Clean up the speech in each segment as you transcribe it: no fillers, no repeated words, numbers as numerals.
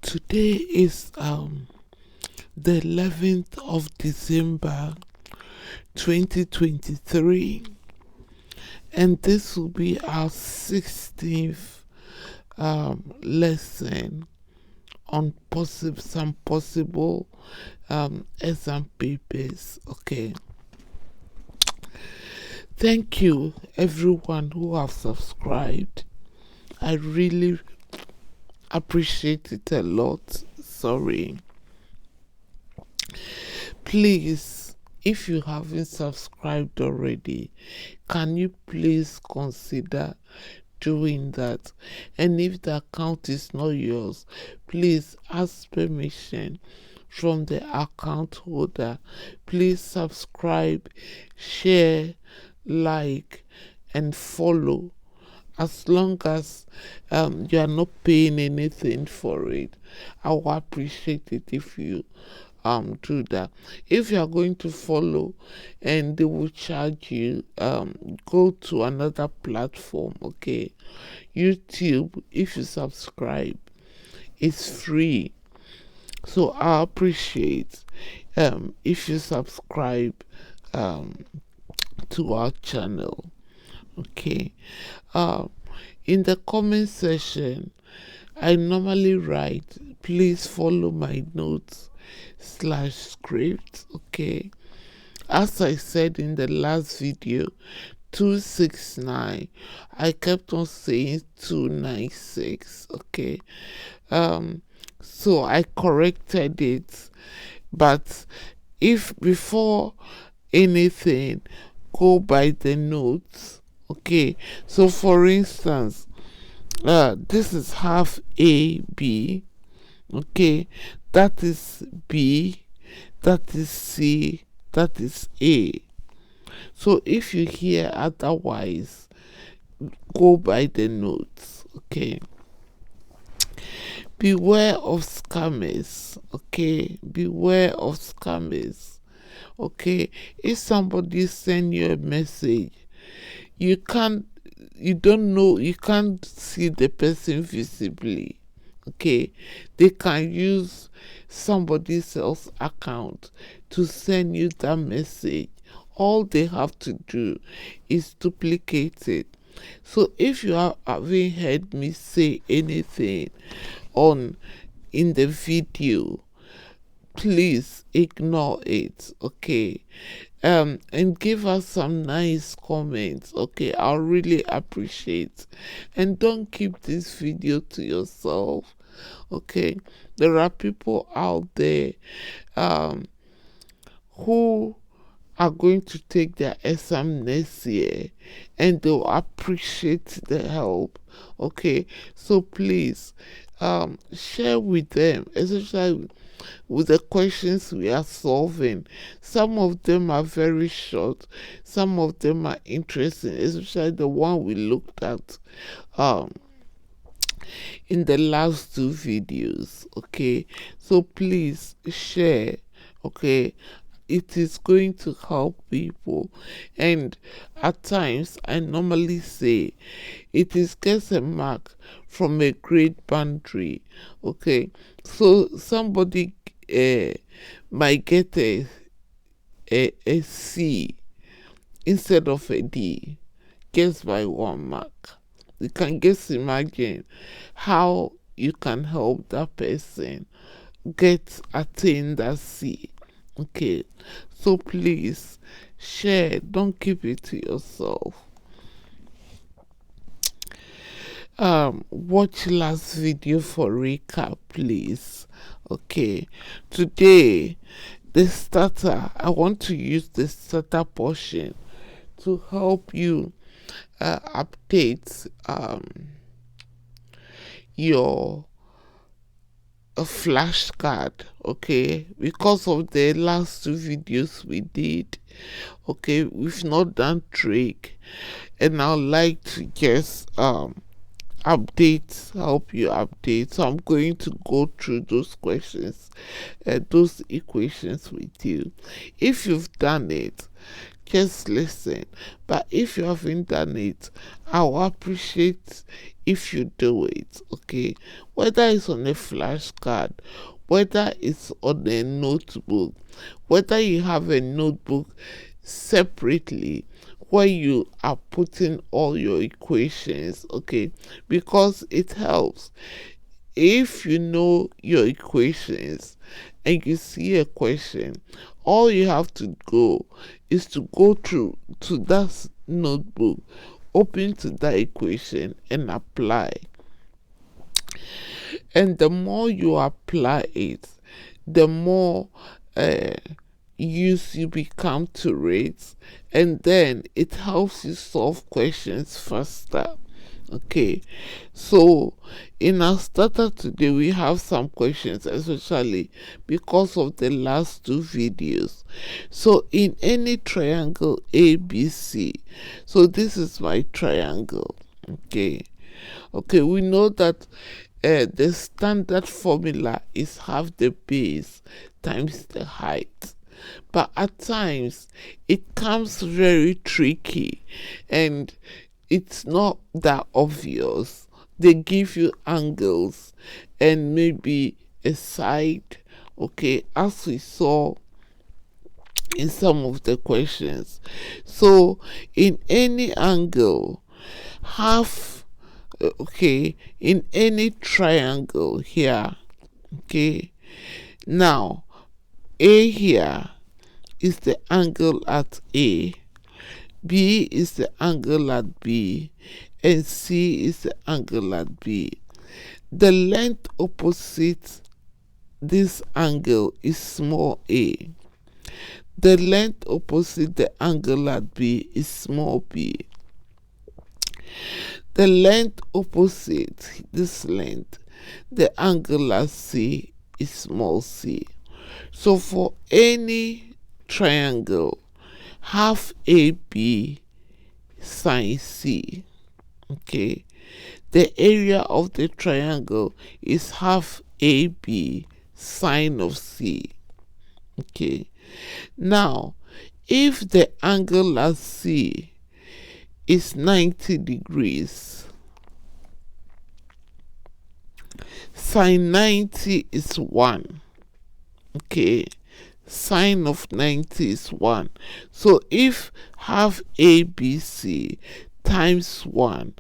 Today is the 11th of December 2023, and this will be our 16th lesson on some possible exam papers. Okay, thank you everyone who have subscribed. I really appreciate it a lot. Sorry. Please, if you haven't subscribed already, can you please consider doing that? And if the account is not yours, please ask permission from the account holder. Please subscribe, share, like, and follow. As long as you are not paying anything for it, I will appreciate it if you do that. If you are going to follow and they will charge you, go to another platform. Okay, YouTube, if you subscribe, it's free, so I appreciate if you subscribe to our channel. Okay, in the comment section I normally write, please follow my notes / script. Okay, as I said in the last video, 269, I kept on saying 296. Okay, so I corrected it, but if before anything, go by the notes. Okay, so for instance, this is half A, B. Okay, that is B, that is C, that is A. So if you hear otherwise, go by the notes. Okay, beware of scammers. Okay, beware of scammers. Okay, if somebody send you a message, you can't see the person visibly. Okay, they can use somebody else's account to send you that message. All they have to do is duplicate it. So if you haven't heard me say anything in the video, please ignore it. Okay, and give us some nice comments. Okay, I'll really appreciate. And don't keep this video to yourself. Okay, there are people out there who are going to take their exam next year, and they'll appreciate the help. Okay, so please share with them, especially with the questions we are solving. Some of them are very short, some of them are interesting, especially the one we looked at in the last two videos. Okay, so please share. Okay, it is going to help people. And at times I normally say it is gets a mark from a grade boundary. Okay, so somebody might get a C instead of a D, gets by 1 mark. You can just imagine how you can help that person attain that C. Okay, so please share, don't keep it to yourself. Watch last video for recap, please. Okay, today the starter, I want to use the starter portion to help you update your flashcard. Okay, because of the last two videos we did, okay, we've not done trick, and I'd like to just help you update. So I'm going to go through those questions, those equations with you. If you've done it, just listen. But if you haven't done it, I'll appreciate if you do it, okay? Whether it's on a flashcard, whether it's on a notebook, whether you have a notebook separately where you are putting all your equations, okay? Because it helps. If you know your equations and you see a question, all you have to go is to go through to that notebook, open to that equation and apply. And the more you apply it, the more use you become to it, and then it helps you solve questions faster. Okay, so in our starter today we have some questions, especially because of the last two videos. So in any triangle ABC, so this is my triangle. Okay, we know that the standard formula is half the base times the height, but at times it comes very tricky and it's not that obvious. They give you angles and maybe a side, okay, as we saw in some of the questions. So in any angle, in any triangle here, okay, now A here is the angle at A, B is the angle at B, and C is the angle at B. The length opposite this angle is small a. The length opposite the angle at B is small b. The length opposite this length, the angle at C, is small c. So for any triangle, half AB sine C, okay, the area of the triangle is half AB sine of C, okay. Now, if the angle at C is 90 degrees, sine 90 is 1, okay, sine of 90 is 1. So if half ABC times 1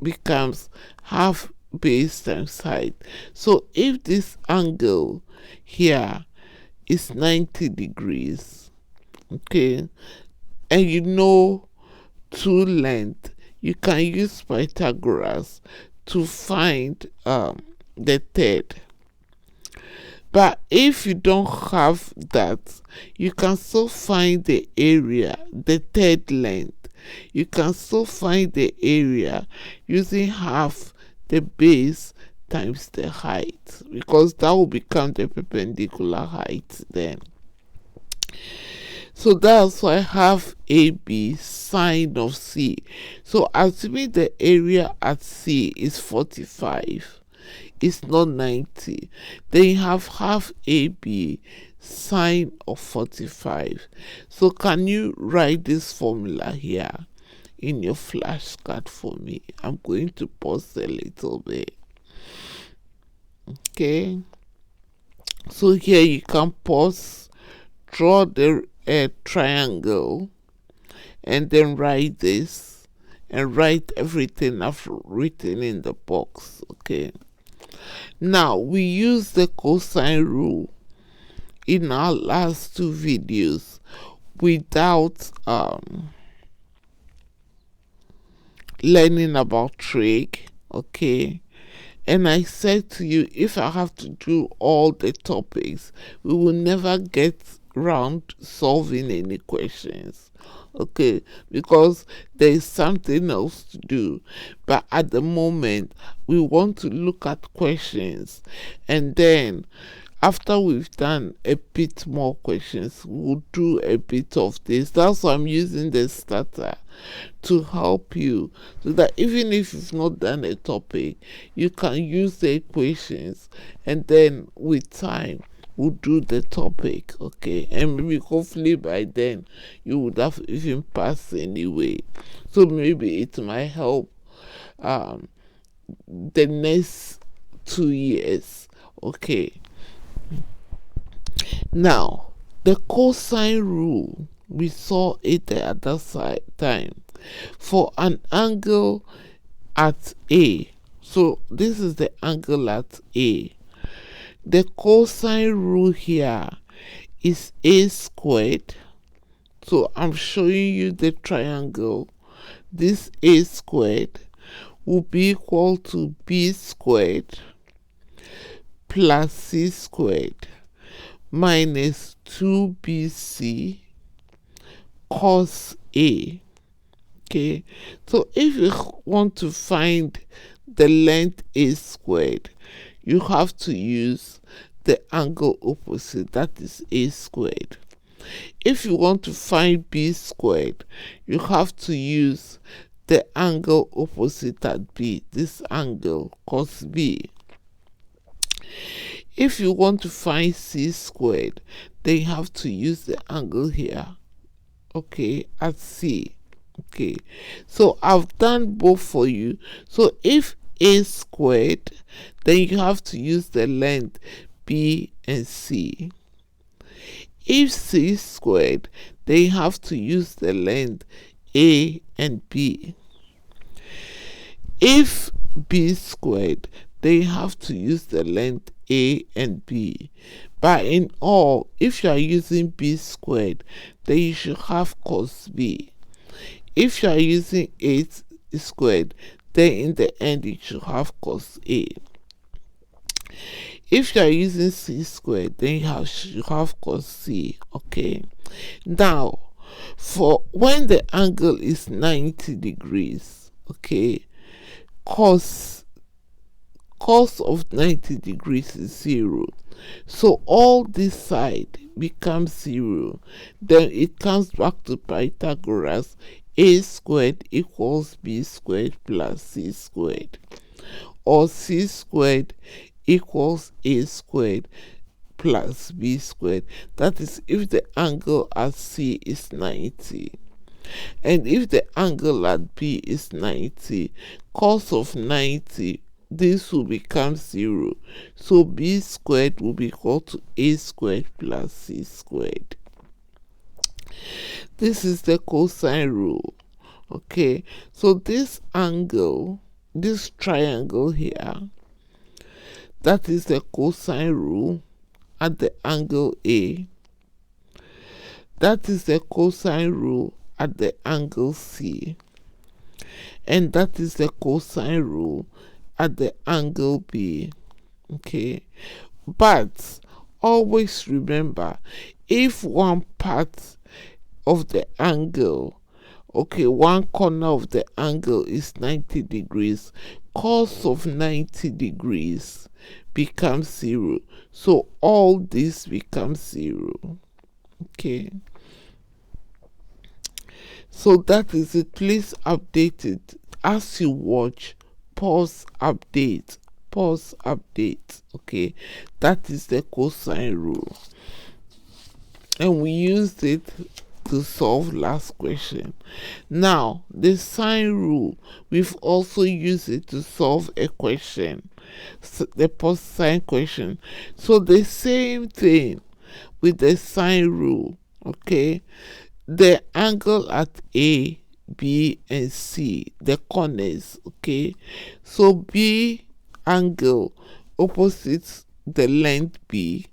becomes half base times height. So if this angle here is 90 degrees, okay, and you know two length, you can use Pythagoras to find the third. But if you don't have that, you can still find the area, the third length. You can still find the area using half the base times the height, because that will become the perpendicular height then. So that's why half AB sine of C. So assuming the area at C is 45, it's not 90, then you have half AB sine of 45. So can you write this formula here in your flashcard for me? I'm going to pause a little bit. Okay, so here you can pause, draw the triangle, and then write this, and write everything I've written in the box. Okay, now we use the cosine rule in our last two videos without learning about trig, okay. And I said to you, if I have to do all the topics, we will never get round solving any questions, okay, because there is something else to do. But at the moment, we want to look at questions, and then after we've done a bit more questions, we'll do a bit of this. That's why I'm using the starter to help you, so that even if you've not done a topic, you can use the equations, and then with time we'll do the topic, okay? And maybe hopefully by then you would have even passed anyway. So maybe it might help the next 2 years, okay? Now, the cosine rule, we saw it the other time. For an angle at A, so this is the angle at A. The cosine rule here is A squared. So I'm showing you the triangle. This A squared will be equal to B squared plus C squared minus 2BC cos A. Okay, so if you want to find the length A squared, you have to use the angle opposite, that is A squared. If you want to find B squared, you have to use the angle opposite at B, this angle cos B. If you want to find C squared, then you have to use the angle here, okay, at C. Okay, so I've done both for you. So if A squared, then you have to use the length B and C. If C squared, then you have to use the length A and B. If B squared, then you have to use the length A and B. But in all, if you are using B squared, then you should have cos B. If you are using A squared, then in the end you should have cos A. If you are using C squared, then you should have cos C, okay? Now, for when the angle is 90 degrees, okay, cos of 90 degrees is 0. So all this side becomes 0. Then it comes back to Pythagoras. A squared equals B squared plus C squared, or C squared equals A squared plus B squared. That is if the angle at C is 90. And if the angle at B is 90, cos of 90, this will become 0. So B squared will be equal to A squared plus C squared. This is the cosine rule, okay? So this angle, this triangle here, that is the cosine rule at the angle A. That is the cosine rule at the angle C. And that is the cosine rule at the angle B, okay? But always remember, if one part of the angle, okay, one corner of the angle is 90 degrees, cos of 90 degrees becomes 0. So all this becomes 0, okay? So that is it. Please update it as you watch. Pause, update, okay? That is the cosine rule, and we used it to solve last question. Now the sine rule, we've also used it to solve a question, the post sine question. So the same thing with the sine rule, okay? The angle at A, B and C, the corners, okay? So B angle opposite the length B,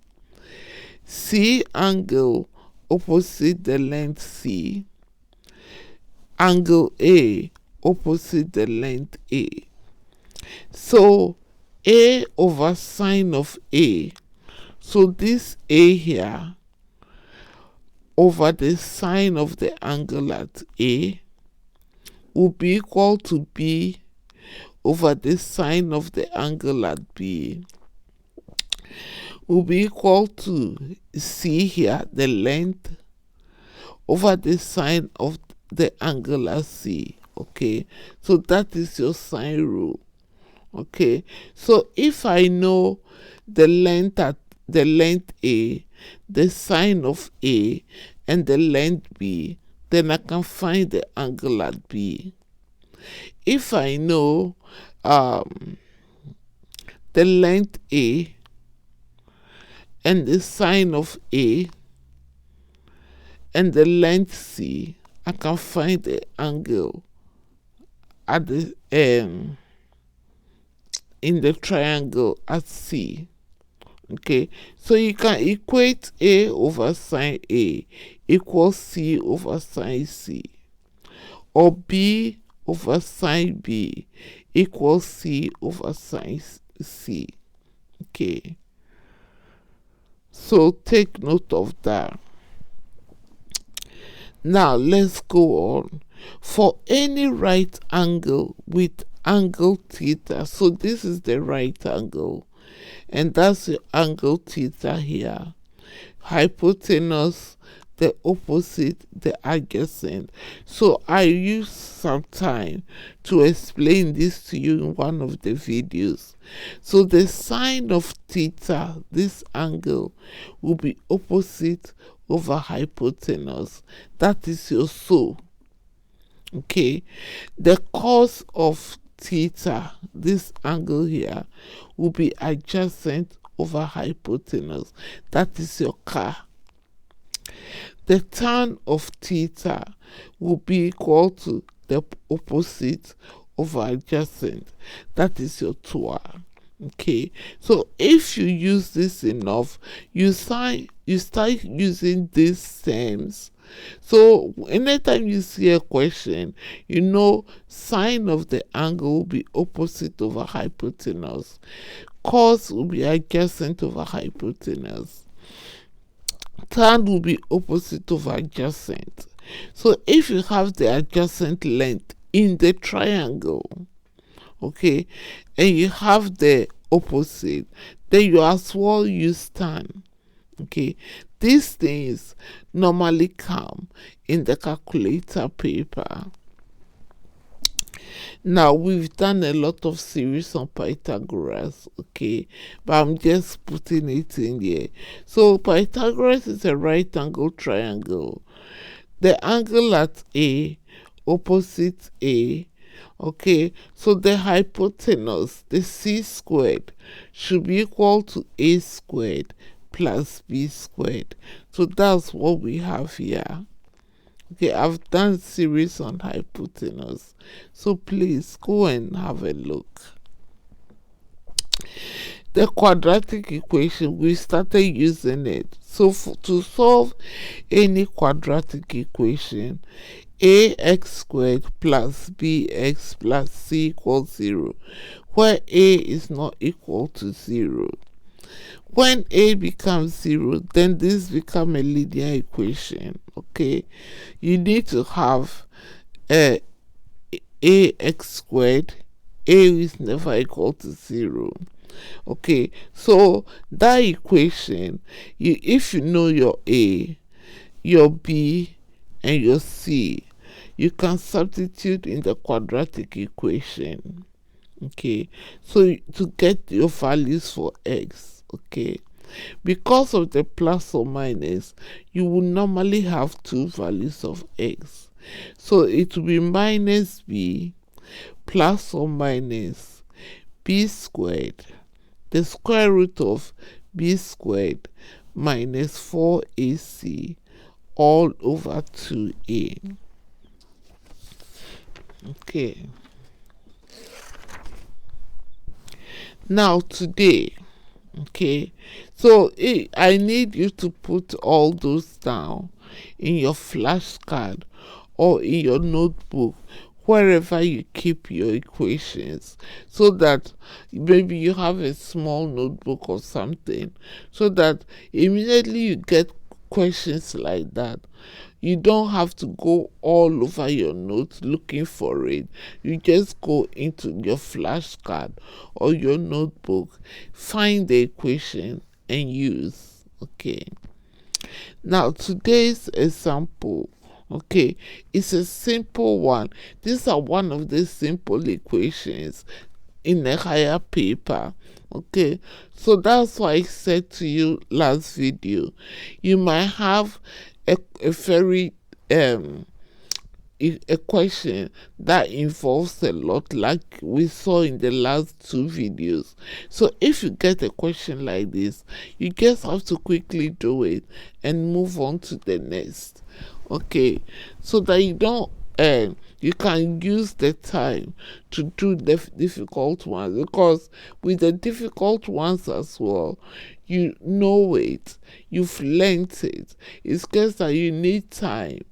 C angle opposite the length C, angle A opposite the length A. So A over sine of A, so this A here over the sine of the angle at A will be equal to B over the sine of the angle at B, will be equal to C here, the length, over the sine of the angle at C, okay? So that is your sine rule, okay? So if I know the length at the length A, the sine of A, and the length B, then I can find the angle at B. If I know the length A and the sine of A and the length C, I can find the angle at the in the triangle at C. Okay, so you can equate A over sine A equals C over sine C, or B over sine B equals C over sine C. Okay, so take note of that. Now let's go on. For any right angle with angle theta, so this is the right angle, and that's the angle theta here. Hypotenuse, the opposite, the adjacent. So I used some time to explain this to you in one of the videos. So the sine of theta, this angle, will be opposite over hypotenuse. That is your so. Okay, the cos of theta, this angle here, will be adjacent over hypotenuse. That is your car. The tan of theta will be equal to the opposite over adjacent. That is your tour. Okay, so if you use this enough, you start using these terms. So anytime you see a question, you know sine of the angle will be opposite over hypotenuse, cos will be adjacent over hypotenuse, tan will be opposite over adjacent. So if you have the adjacent length in the triangle, okay, and you have the opposite, then you as well use tan. Okay, these things normally come in the calculator paper. Now we've done a lot of series on Pythagoras, okay, but I'm just putting it in here. So Pythagoras is a right angle triangle. The angle at A, opposite A, okay, so the hypotenuse, the C squared, should be equal to A squared plus B squared. So that's what we have here. Okay, I've done series on hypotenuse, so please go and have a look. The quadratic equation, we started using it. So to solve any quadratic equation, ax squared plus bx plus c equals 0, where a is not equal to 0. When a becomes 0, then this becomes a linear equation. Okay, you need to have ax squared. A is never equal to 0. Okay, so that equation, if you know your A, your B, and your C, you can substitute in the quadratic equation. Okay, so to get your values for x. Okay, because of the plus or minus, you will normally have two values of x. So it will be minus b plus or minus b squared, the square root of b squared minus 4ac all over 2a. Okay. Now today, okay, so I need you to put all those down in your flashcard or in your notebook, wherever you keep your equations, so that maybe you have a small notebook or something, so that immediately you get questions like that, you don't have to go all over your notes looking for it. You just go into your flashcard or your notebook, find the equation and use. Okay, now today's example, okay, it's a simple one. These are one of the simple equations in a higher paper. Okay, so that's why I said to you last video, you might have a very a question that involves a lot, like we saw in the last two videos. So if you get a question like this, you just have to quickly do it and move on to the next. Okay, so that you don't you can use the time to do the difficult ones, because with the difficult ones as well, you know it, you've learned it. It's just that you need time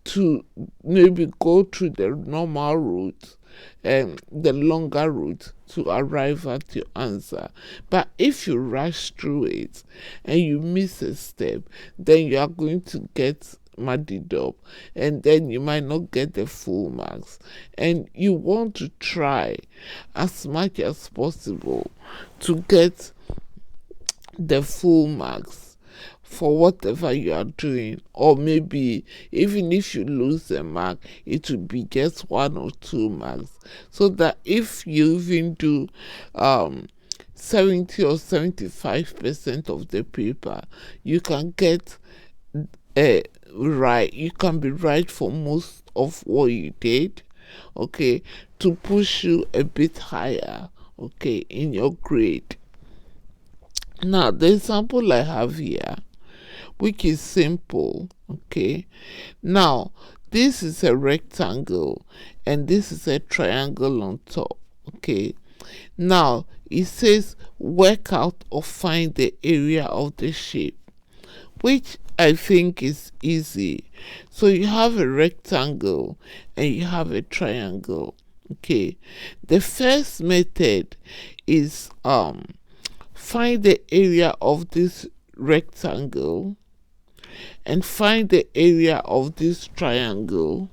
to maybe go through the normal route and the longer route to arrive at your answer. But if you rush through it and you miss a step, then you are going to get muddied up, and then you might not get the full marks. And you want to try as much as possible to get the full marks for whatever you are doing, or maybe even if you lose a mark, it will be just 1 or 2 marks, so that if you even do 70 or 75% of the paper, you can get right, you can be right for most of what you did, okay, to push you a bit higher, okay, in your grade. Now the example I have here, which is simple, okay. Now this is a rectangle and this is a triangle on top, okay. Now it says work out or find the area of the shape, which I think is easy. So you have a rectangle and you have a triangle, okay. The first method is find the area of this rectangle and find the area of this triangle,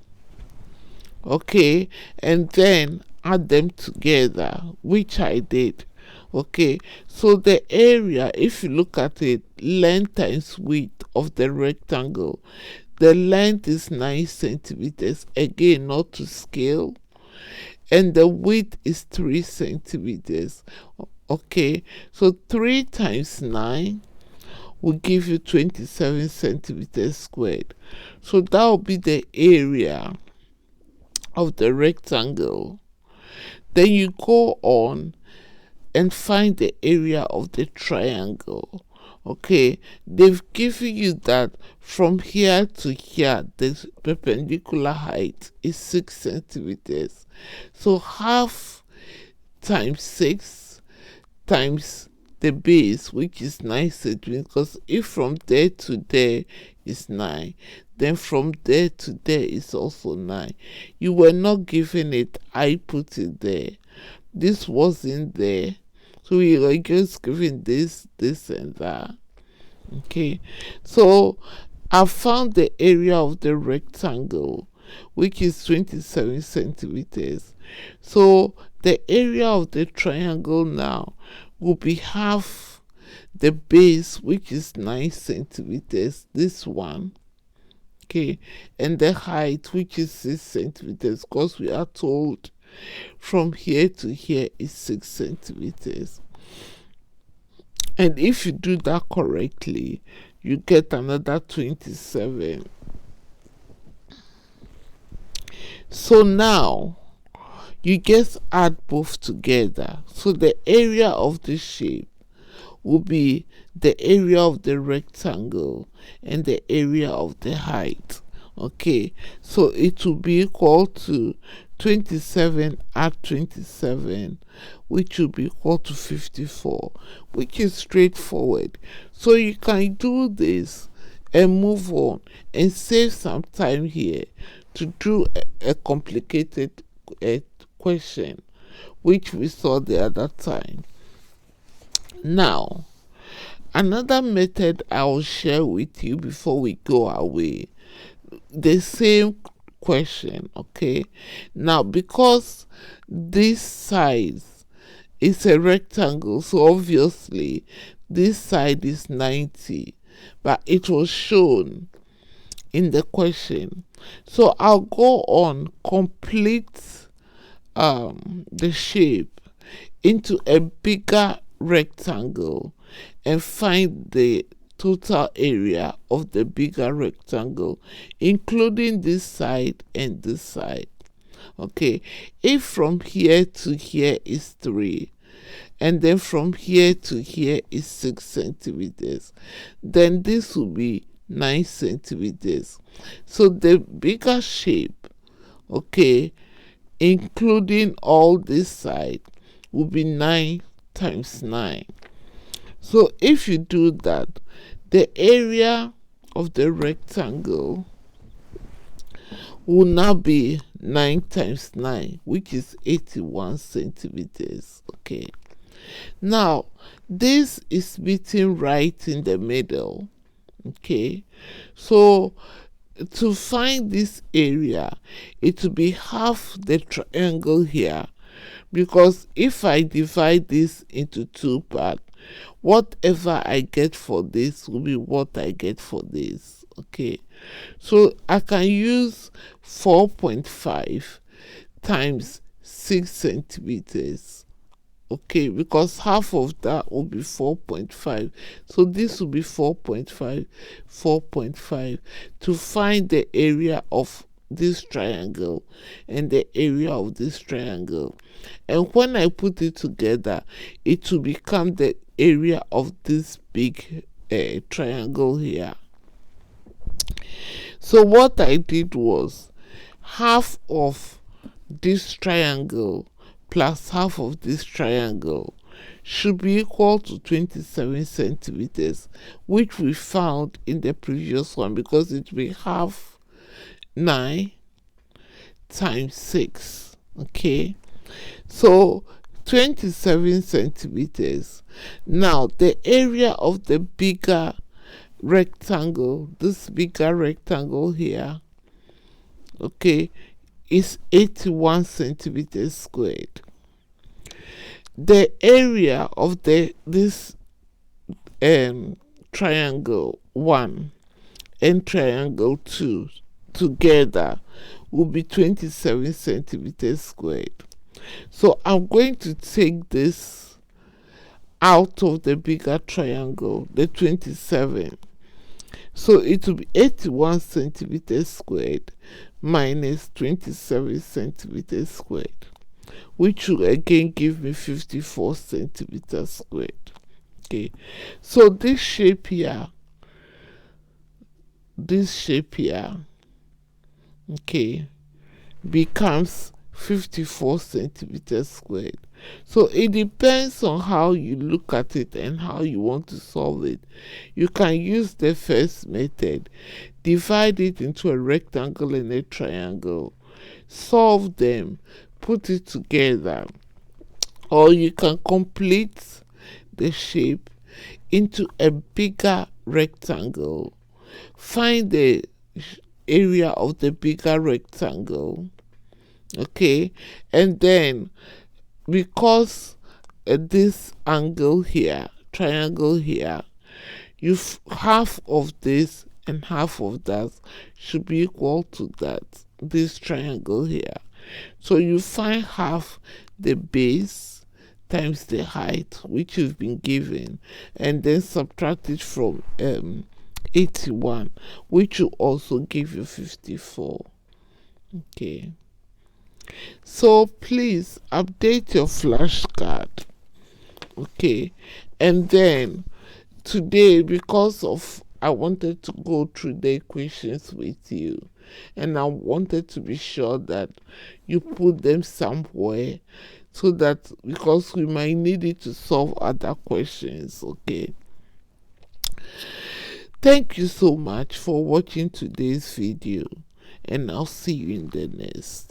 okay, and then add them together, which I did, okay. So the area, if you look at it, length times width of the rectangle, the length is 9 centimeters, again not to scale, and the width is 3 centimeters, okay. So 3 times 9 will give you 27 centimeters squared. So that will be the area of the rectangle. Then you go on and find the area of the triangle, okay. They've given you that from here to here the perpendicular height is 6 centimeters. So half times 6 times the base, which is 9 centimeters, because if from there to there is 9, then from there to there is also 9. You were not given it, I put it there. This wasn't there, so we were just given this, this and that, okay. So I found the area of the rectangle, which is 27 centimeters. So the area of the triangle now will be half the base, which is 9 centimeters, this one, okay, and the height, which is 6 centimeters, because we are told from here to here is 6 centimeters. And if you do that correctly, you get another 27. So now you just add both together. So the area of the shape will be the area of the rectangle and the area of the height, okay. So it will be equal to 27 add 27, which will be equal to 54, which is straightforward. So you can do this and move on and save some time here to do a complicated question, which we saw the other time. Now, another method I will share with you before we go away, the same question, okay. Now, because this size is a rectangle, so obviously this side is 90, but it was shown in the question. So I'll go on complete the shape, into a bigger rectangle and find the total area of the bigger rectangle, including this side and this side. Okay, if from here to here is 3, and then from here to here is 6 centimeters, then this will be 9 centimeters. So the bigger shape, okay, including all this side, will be 9 times 9. So if you do that, the area of the rectangle will now be 9 times 9, which is 81 centimeters. Okay, now this is meeting right in the middle. Okay, so to find this area, it will be half the triangle here, because if I divide this into 2 parts, whatever I get for this will be what I get for this. Okay, so I can use 4.5 times 6 centimeters. Okay, because half of that will be 4.5, so this will be 4.5 to find the area of this triangle and the area of this triangle. And when I put it together, it will become the area of this big triangle here. So what I did was half of this triangle plus half of this triangle should be equal to 27 centimeters, which we found in the previous one, because it will be half 9 times 6. Okay, so 27 centimeters. Now the area of the bigger rectangle, this bigger rectangle here, okay, is 81 centimeters squared. The area of this triangle 1 and triangle 2 together will be 27 centimeters squared. So I'm going to take this out of the bigger triangle, the 27. So it will be 81 centimeters squared minus 27 centimeters squared, which will again give me 54 centimeters squared. Okay, so this shape here, okay, becomes 54 centimeters squared. So it depends on how you look at it and how you want to solve it. You can use the first method, divide it into a rectangle and a triangle, solve them, put it together, or you can complete the shape into a bigger rectangle, find the area of the bigger rectangle, okay, and then because this angle here, triangle here, half of this and half of that should be equal to this triangle here. So you find half the base times the height, which you've been given, and then subtract it from 81, which will also give you 54. Okay, so please update your flashcard. Okay, and then today, because of I wanted to go through the equations with you, and I wanted to be sure that you put them somewhere, so that because we might need it to solve other questions. Okay, thank you so much for watching today's video, and I'll see you in the next.